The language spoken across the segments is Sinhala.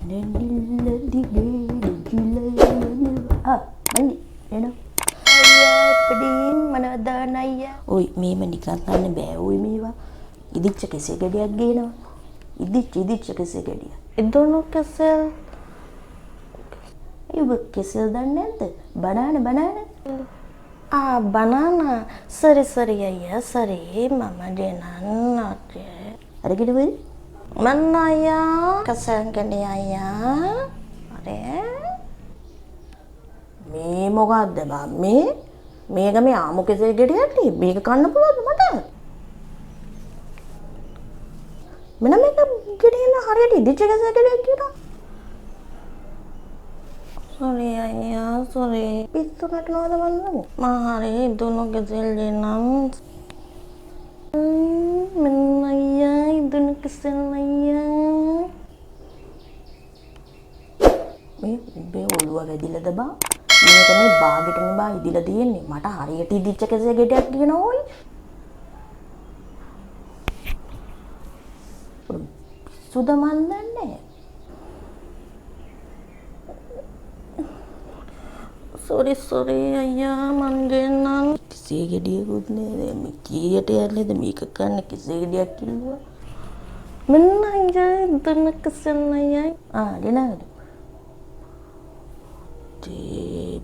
Oi, මේව නිකන් ගන්න බෑ. oi මේවා. ඉදිච්ච කෙසේ ගෙඩියක් ගේනවා. ඉදිච්ච කෙසේ ගෙඩිය. ඉදුණු කෙසෙල්. ඔබ කෙසෙල් දන්නේ නැද්ද? banana. Banana. Sorry ayah, sorry. Mama denannat. අරගෙන වෙයි. මන්න අයියා කෙසෙල් ගෙඩිය අයියා. මේ මොකද්ද මේ? මේක මේ ආමු කෙසෙල් ගෙඩියක් නේ. මේක කන්න පුළුවන්ද මට? මම මේක ගෙඩියන හරියට ඉදිච්ච කෙසෙල් ගෙඩියක් කියනවා. Sorry ayah, sorry. පිස්සු නටනවද මන්නද? Mahari ඉදුණු කෙසෙල් දෙන්නම්. මන්න අයියා ඉදුණු කෙසෙල් අයියා. මේ උඹේ ඔළුව වැදිලාද බා? මේක මේ බාගෙටනේ බා ඉදිලා තියෙන්නේ. මට හරියට ඉදිච්ච කෙසෙල් ගෙඩියක් කියනවා ඕයි. සුද මන්දන්නේ. Sorry ayah, මං ගෙන්නම්. කෙසෙල් ගෙඩියකුත් නෑ. මේ කීයට යන්නේද මේක කන්න කෙසෙල් ගෙඩියක් කිව්වා. මන්න අයියා ඉදුණු කෙසෙල් අයියා. දෙනවද?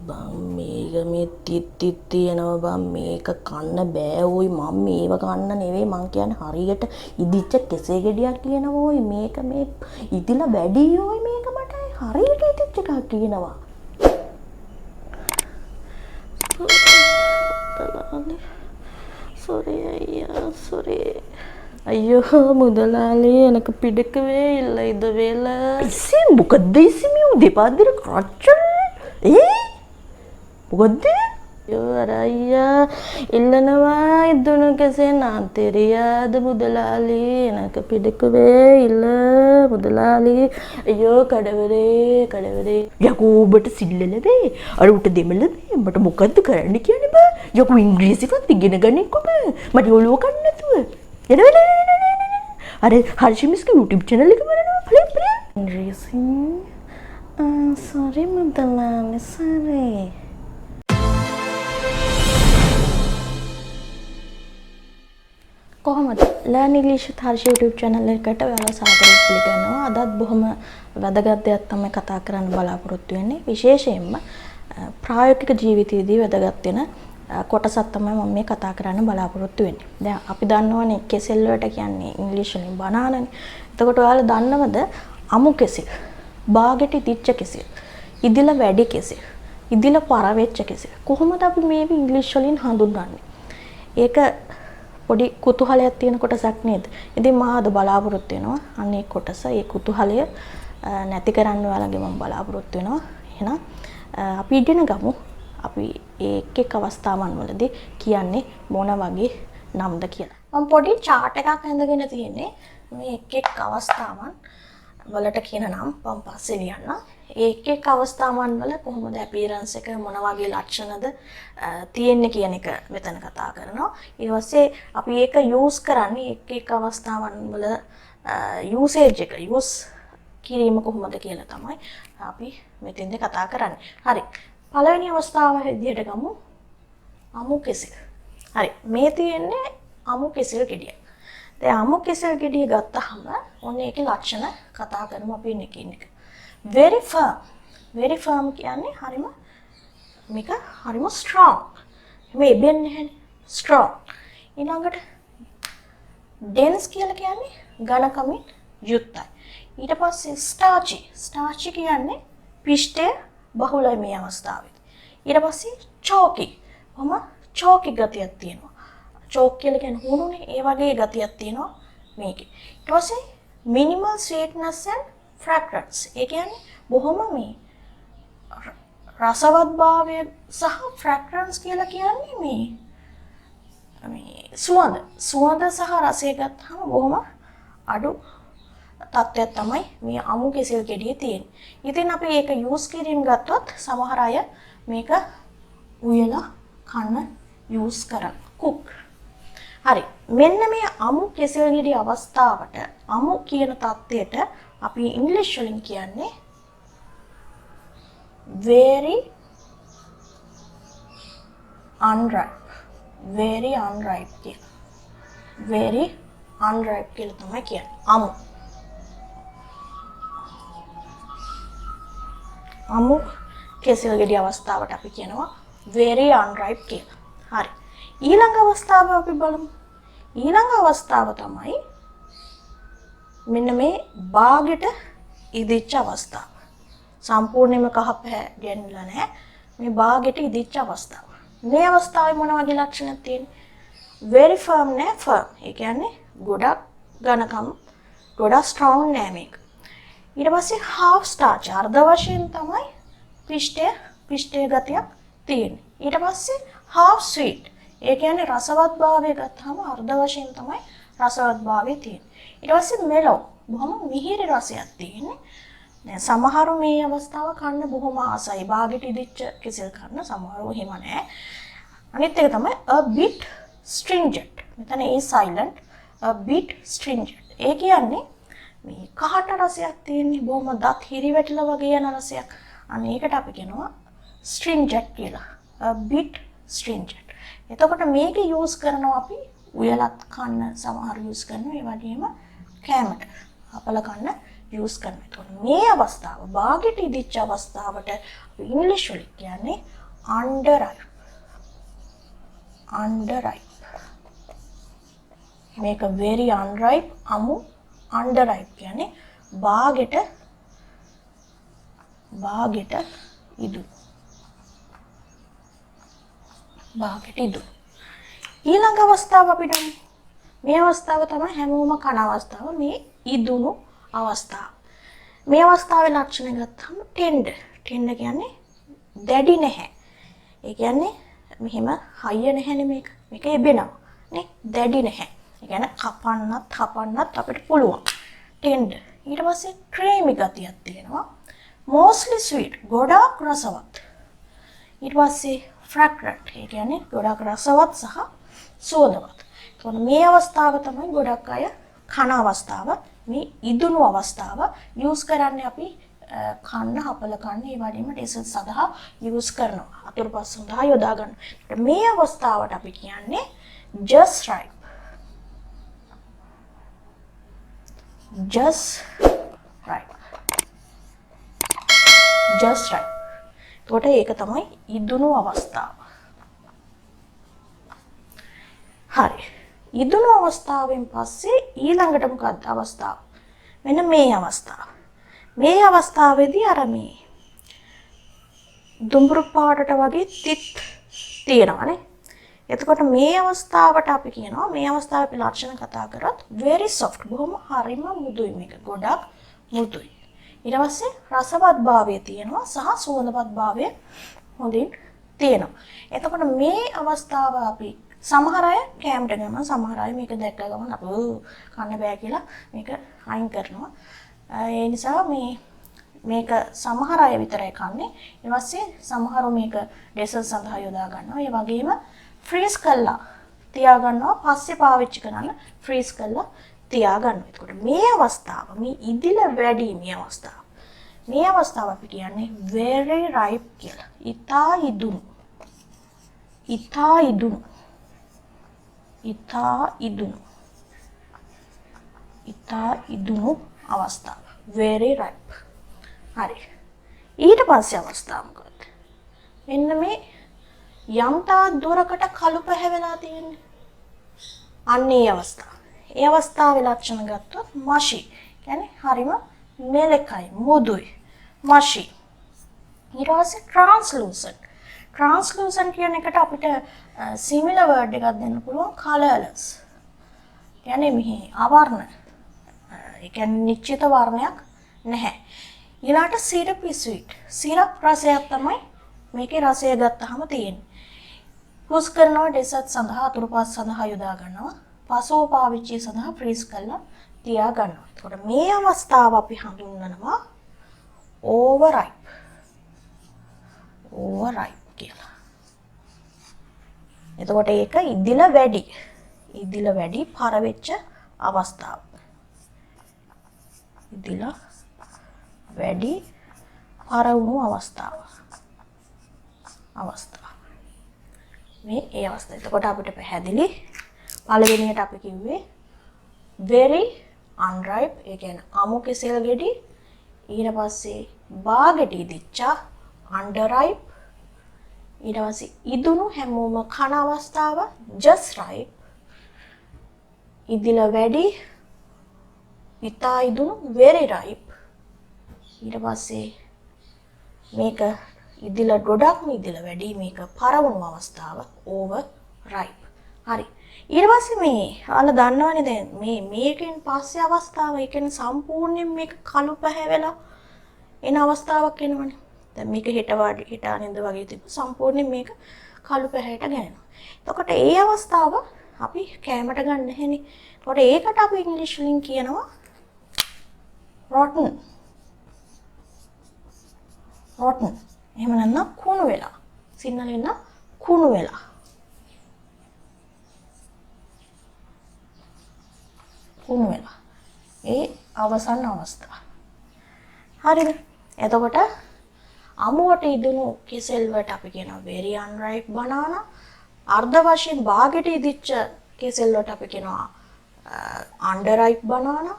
බං මේක මේ තිත් තියෙනවා බං මේක කන්න බෑ ඕයි මම මේව කන්න නෙවෙයි මං කියන්නේ හරියට ඉදිච්ච කෙසේ ගෙඩියක් කියනවා ඕයි මේක මේ ඉදිලා වැඩි ඕයි මේක මට හරියට ඉදිච්ච එකක් කියනවා sorry ayah, sorry. Ayyo මුදලාලි එනක පිඩකවේ இல்ல ඉද වේල. ඉස්සෙ මොකද්ද ඉස්සෙ මේ දෙපාදර කරච්චල් මොකද්ද? ayah இல்லනවා ඉදුණු කෙසේ නාන්තරියාද මුදලාලි එනක පිඩකවේ இல்ல මුදලාලි. අයියෝ කඩවරේ යකෝ ඔබට සිල්ලලද අර උට දෙමළද මට මොකද්ද කරන්න කියන්නේ බා යකෝ ඉංග්‍රීසිවත් ඉගෙන ගන්න කොම මට ඔළුව කන්න නැතුව අර හර්ෂිමිස්ගේ YouTube channel එක බලනවා ප්ලේ ඉංග්‍රීසි sorry මුදලාලි sorry. කොහොමද learn English Harsha YouTube channel එකට ඔයාලා සාදරව පිළිගන්නවා. අදත් බොහොම වැදගත් දෙයක් තමයි කතා කරන්න බලාපොරොත්තු වෙන්නේ. විශේෂයෙන්ම ප්‍රායෝගික ජීවිතයේදී වැදගත් වෙන කොටසක් තමයි මම මේ කතා කරන්න බලාපොරොත්තු වෙන්නේ. දැන් අපි දන්නවනේ කෙසෙල් වලට කියන්නේ ඉංග්‍රීසි වලින් බනානනේ. එතකොට ඔයාලා දන්නවද අමු කෙසෙල්, බාගෙට ඉදිච්ච කෙසෙල්, ඉදිලා වැඩි කෙසෙල්, ඉදිලා පර වෙච්ච කෙසෙල්. කොහොමද අපි මේක ඉංග්‍රීසි වලින් හඳුන්වන්නේ? ඒක පොඩි කුතුහලයක් තියෙන කොටසක් නේද? ඉතින් මම අද බලාපොරොත්තු වෙනවා අනේ කොටස ඒ කුතුහලය නැති කරන්න ඔයාලගේ මම බලාපොරොත්තු වෙනවා. එහෙනම් අපි ඉගෙන ගමු. අපි එක් අවස්ථාවන් වලදී කියන්නේ මොන වගේ නම්ද කියලා. මම පොඩි chart එකක් අඳගෙන තියෙන්නේ. මේ එක් අවස්ථාවන් වලට කියන නම් මම පස්සේ ලියන්න. ඒ එක් අවස්ථාවන් වල කොහොමද අපියරන්ස් එක මොන වගේ ලක්ෂණද තියෙන්නේ කියන එක මෙතන කතා කරනවා. ඊට පස්සේ අපි ඒක යූස් කරන්නේ එක් අවස්ථාවන් වල යූසේජ් එක යූස් කිරීම කොහොමද කියලා තමයි අපි මෙතෙන්ද කතා කරන්නේ. හරි. පළවෙනි අවස්ථාව විදිහට ගමු. අමු කෙසෙල්. හරි. මේ තියෙන්නේ අමු කෙසෙල් ගෙඩිය. දැන් අමු කෙසෙල් ගෙඩිය ගත්තාම ඔන්න ඒකේ ලක්ෂණ කතා කරමු අපි එකින් එක. very firm කියන්නේ මේක හරිම strong. මේ ඉබෙන්නේ strong. ඊළඟට dense කියලා කියන්නේ ඝනකමින් යුක්තයි. ඊට පස්සේ starchy කියන්නේ පිෂ්ඨය බහුලයි මේ අවස්ථාවේදී. ඊට පස්සේ chalky ගතියක් තියෙනවා. chalk කියලා කියන්නේ හුණුනේ ඒ වගේ ගතියක් තියෙනවා මේකේ. ඊට පස්සේ minimal sweetness and fragrance. ඒ කියන්නේ බොහොම මේ රසවත් භාවය සහ fragrance කියලා කියන්නේ මේ සුවඳ සහ රසය ගත්තාම බොහොම අඩු තත්ත්වයක් තමයි මේ අමු කෙසෙල් ගෙඩියේ තියෙන්නේ. ඉතින් අපි ඒක යූස් කිරීම ගත්තොත් සමහර අය මේක උයලා කන්න යූස් කරන කුක්. හරි. මෙන්න මේ අමු කෙසෙල් ගෙඩිය අවස්ථාවට අමු කියන තත්ත්වයට අපි ඉංග්‍රීසි වලින් කියන්නේ very unripe. very unripe කියලා. very unripe කියලා තමයි කියන්නේ. අමු කෙසෙල් ගෙඩි අවස්ථාවට අපි කියනවා very unripe කියලා. හරි. ඊළඟ අවස්ථාව අපි බලමු. ඊළඟ අවස්ථාව තමයි මෙන්න මේ බාගෙට ඉදිච්ච අවස්ථාව. සම්පූර්ණයෙන්ම කහ පැහැගෙන්නලා නැහැ. මේ බාගෙට ඉදිච්ච අවස්ථාව. මේ අවස්ථාවේ මොන වගේ ලක්ෂණ තියෙන්නේ? very firm නෑ firm. ඒ කියන්නේ ගොඩක් ඝනකම් ගොඩක් strong නෑ මේක. ඊට පස්සේ half starch අර්ධ වශයෙන් තමයි පිෂ්ඨයේ ගතියක් තියෙන්නේ. ඊට පස්සේ half sweet. ඒ කියන්නේ රසවත් භාවය ගත්තාම අර්ධ වශයෙන් තමයි රසවත් භාවය තියෙන්නේ. ඊට පස්සේ mellow බොහොම මිහිරි රසයක් තියෙන්නේ. දැන් සමහරු මේ අවස්ථාව කන්න බොහොම ආසයි. බාගෙට ඉදිච්ච කෙසෙල් කන්න සමහරව එහෙම නැහැ. අනිත් එක තමයි a bit stringent. මෙතන ඒ silent a bit stringent. ඒ කියන්නේ මේ කහට රසයක් තියෙන්නේ බොහොම දත් හිරිවැටලා වගේ යන රසයක්. අන්න ඒකට අපි කියනවා stringent කියලා. a bit stringent. එතකොට මේක යූස් කරනවා අපි උයලත් කන්න සමහර යූස් කරනවා. ඒ වගේම කෑමට අපල කන්න යූස් කරනවා. එතකොට මේ අවස්ථාව බාගෙට ඉදිච්ච අවස්ථාවට අපි ඉංග්‍රීසි වලින් කියන්නේ underripe. underripe. මේක very unripe අමු underripe කියන්නේ බාගෙට ඉදු. බාගෙට ඉදු. ඊළඟ අවස්ථාව අපිට මේ අවස්ථාව තමයි හැමෝම කන අවස්ථාව. මේ ඉදුණු අවස්ථාව. මේ අවස්ථාවේ ලක්ෂණ ගත්තම tender. tender කියන්නේ දැඩි නැහැ. ඒ කියන්නේ මෙහෙම හයිය නැහැනේ මේක. මේක එබෙනවා. නේ? දැඩි නැහැ. ඒ කියන්නේ කපන්නත් අපිට පුළුවන්. tender. ඊට පස්සේ creamy ගතියක් තියෙනවා. mostly sweet. ගොඩාක් රසවත්. ඊට පස්සේ fragrant. ඒ කියන්නේ ගොඩාක් රසවත් සහ සුවඳවත්. එතකොට මේ අවස්ථාව තමයි ගොඩක් අය කන අවස්ථාව. මේ ඉදුණු අවස්ථාව යූස් කරන්නේ අපි කන්න හපල කන්න ඒ වගේම ඩෙසර්ට් සඳහා යූස් කරනවා. අතුරුපස් සඳහා යොදා ගන්නවා. මේ අවස්ථාවට අපි කියන්නේ just right. just right. එතකොට ඒක තමයි ඉදුණු අවස්ථාව. හරි. ඉදුණු අවස්ථාවෙන් පස්සේ ඊළඟට මොකක්ද අවස්ථාව? මෙන්න මේ අවස්ථාව. මේ අවස්ථාවේදී අර මේ දුඹුරු පාටට වගේ තිත් තියෙනවානේ. එතකොට මේ අවස්ථාවට අපි කියනවා මේ අවස්ථාවේ අපි ලක්ෂණ කතා කරත් very soft. බොහොම හරිම මෘදුයි මේක. ගොඩක් මෘදුයි. ඊට පස්සේ රසවත් භාවය තියෙනවා සහ සුවඳවත් භාවය හොඳින් තියෙනවා. එතකොට මේ අවස්ථාව අපි සමහර අය කැම්පට ගමන් සමහර අය මේක දැක්ක ගමන් අපෝ කන්න බෑ කියලා මේක අයින් කරනවා. ඒ නිසා මේක සමහර අය විතරයි කන්නේ. ඊට පස්සේ සමහරව මේක ඩෙසර්ට් සඳහා යොදා ගන්නවා. ඒ වගේම ෆ්‍රීස් කරලා තියා ගන්නවා. පස්සේ පාවිච්චි කරන්න ෆ්‍රීස් කරලා තියා ගන්නවා. එතකොට මේ අවස්ථාව මේ ඉදිල වැඩි මේ අවස්ථාව. මේ අවස්ථාව අපි කියන්නේ very ripe කියලා. ඉතා ඉදුණු. ඉතා ඉදුණු අවස්ථාව. very ripe. හරි. ඊට පස්සේ අවස්ථාව මොකක්ද? මෙන්න මේ යම්තා දුරකට කළු පැහැවෙලා තියෙන්නේ. අන්න ඒ අවස්ථාව. ඒ අවස්ථාවේ ලක්ෂණ ගත්තොත් mushy. කියන්නේ හරිම මෙලකයි, මුදුයි. mushy. ඊට පස්සේ translucent. translucent කියන එකට අපිට similar word එකක් දෙන්න පුළුවන් colorless. කියන්නේ මෙහි ආවරණ. ඒ කියන්නේ නිශ්චිත වර්ණයක් නැහැ. ඊළාට syrupy sweet. syrup රසයක් තමයි මේකේ රසය ගත්තාම තියෙන්නේ. යූස් කරනවා ඩෙසර්ට් සඳහා අතුරුපස් සඳහා යොදා ගන්නවා. පසුව පාවිච්චි සඳහා ෆ්‍රීස් කරලා තියා ගන්නවා. එතකොට මේ අවස්ථාව අපි හඳුන්වනවා overripe. overripe කියලා. එතකොට ඒක ඉදිල වැඩි පර වෙච්ච අවස්ථාව. ඉදිල වැඩි පරවුණු අවස්ථාව. මේ ඒ අවස්ථාව. එතකොට අපිට පැහැදිලි පළවෙනියට අපි කිව්වේ very unripe, ඒ කියන්නේ අමු කෙසෙල් ගෙඩි. ඊට පස්සේ බාගෙඩි දිච්චා underripe. ඊට පස්සේ ඉදුණු හැමෝම කන අවස්ථාව just ripe. ඉදිල වැඩි ඉතා ඉදුණු very ripe. ඊට පස්සේ මේක ඉදිල ගොඩක්ම ඉදිල වැඩි මේක පරවුණු අවස්ථාව over ripe. හරි. ඊට පස්සේ මේ ඔයාලා දන්නවනේ දැන් මේකෙන් පස්සේ අවස්ථාව ඒ කියන්නේ සම්පූර්ණයෙන් මේක කළු පැහැවෙලා එන අවස්ථාවක් එනවනේ. දැන් මේක හෙට ආනෙන්ද වගේ තිබ්බ සම්පූර්ණයෙන් මේක කළු පැහැයට ගෑනවා. එතකොට ඒ අවස්ථාව අපි කැමරට ගන්න නැහෙනේ. එතකොට ඒකට අපි ඉංග්‍රීසි වලින් කියනවා rotten. එහෙම නැත්නම් කුණු වෙලා. සිංහලෙන් නම් කුණු වෙලා. ඒ අවසන් අවස්ථාව. හරිද? එතකොට අමුවට ඉදුණු කෙසෙල් වලට අපි කියනවා very unripe banana. අර්ධ වශයෙන් බාගෙට ඉදිච්ච කෙසෙල් වලට අපි කියනවා underripe banana.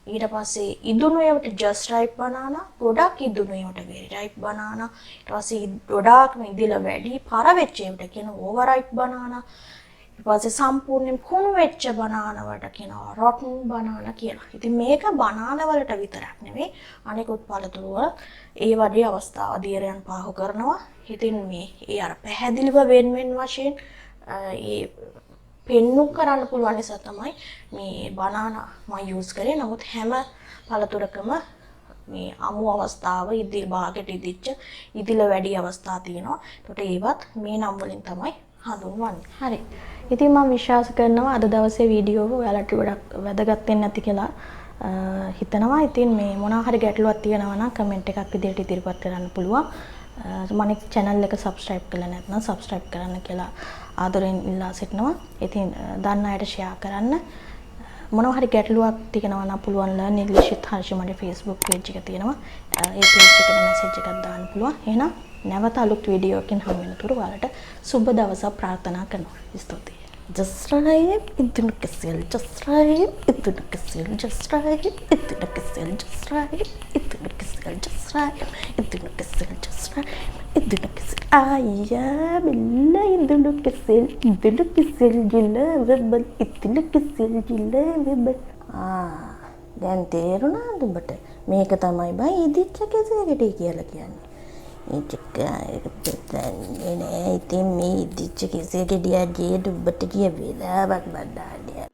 ඊට පස්සේ ඉදුණු ඒවට just ripe banana. ගොඩක් ඉදුණු ඒවට very ripe banana. ඊට පස්සේ ගොඩාක්ම ඉදිලා වැඩි පර වෙච්ච ඒවට කියනවා overripe banana. ඊට පස්සේ සම්පූර්ණයෙන් කුණු වෙච්ච banana වලට කියනවා rotten banana කියලා. ඉතින් මේක banana වලට විතරක් නෙවෙයි අනිකුත් පළතුරු වල ඒ වගේ අවස්ථාව දියරයන් පාහු කරනවා. ඉතින් මේ ඒ අර පැහැදිලිව වෙන වශයෙන් ඒ පෙන්නු කරන්න පුළුවන් නිසා තමයි මේ banana මම යූස් කරේ. නමුත් හැම පළතුරකම මේ අමු අවස්ථාව ඉදිරි භාගයට ඉදිච්ච ඉදිල වැඩි අවස්ථා තියෙනවා. ඒකට ඒවත් මේ නම් වලින් තමයි හඳුන්වන්නේ. හරි. ඉතින් මම විශ්වාස කරනවා අද දවසේ වීඩියෝ එක ඔයාලට ගොඩක් වැදගත් වෙන්න ඇති කියලා හිතනවා. ඉතින් මේ මොනවා හරි ගැටලුවක් තියෙනවා නම් කමෙන්ට් එකක් විදිහට ඉදිරිපත් කරන්න පුළුවන්. මම channel එක subscribe කරලා නැත්නම් subscribe කරන්න කියලා ආදරෙන් ඉල්ලා සිටිනවා. ඉතින් දන්න අයට share කරන්න. මොනවා හරි ගැටලුවක් තියෙනවා නම් පුළුවන් learn english with harsh මගේ Facebook page එක තියෙනවා. ඒ page එකට message එකක් දාන්න පුළුවන්. එහෙනම් නැවත අලුත් වීඩියෝ එකකින් හමු වෙනතුරු ඔයාලට සුබ දවසක් ප්‍රාර්ථනා කරනවා. ස්තුතියි. Just right, ඉදුණු කෙසෙල් just right, ඉදුණු කෙසෙල් just right, ඉදුණු කෙසෙල් just right, ඉදුණු කෙසෙල් just right, ඉදුණු කෙසෙල් just right, ඉදුණු කෙසෙල් ආයා බෙල්ල ඉදුණු කෙසෙල් ජිල වෙබල් ඉදුණු කෙසෙල් ජිල වෙබල්. දැන් තේරුණාද ඔබට? මේක තමයි බයි ඉදිච්ච කෙසෙල්කට කියලා කියන්නේ. ඉතින් මේ ඉදිච්ච කෙසෙල් ගෙඩියක් ගේට ඔබට කිය වෙලාවක් බණ්ඩාඩිය.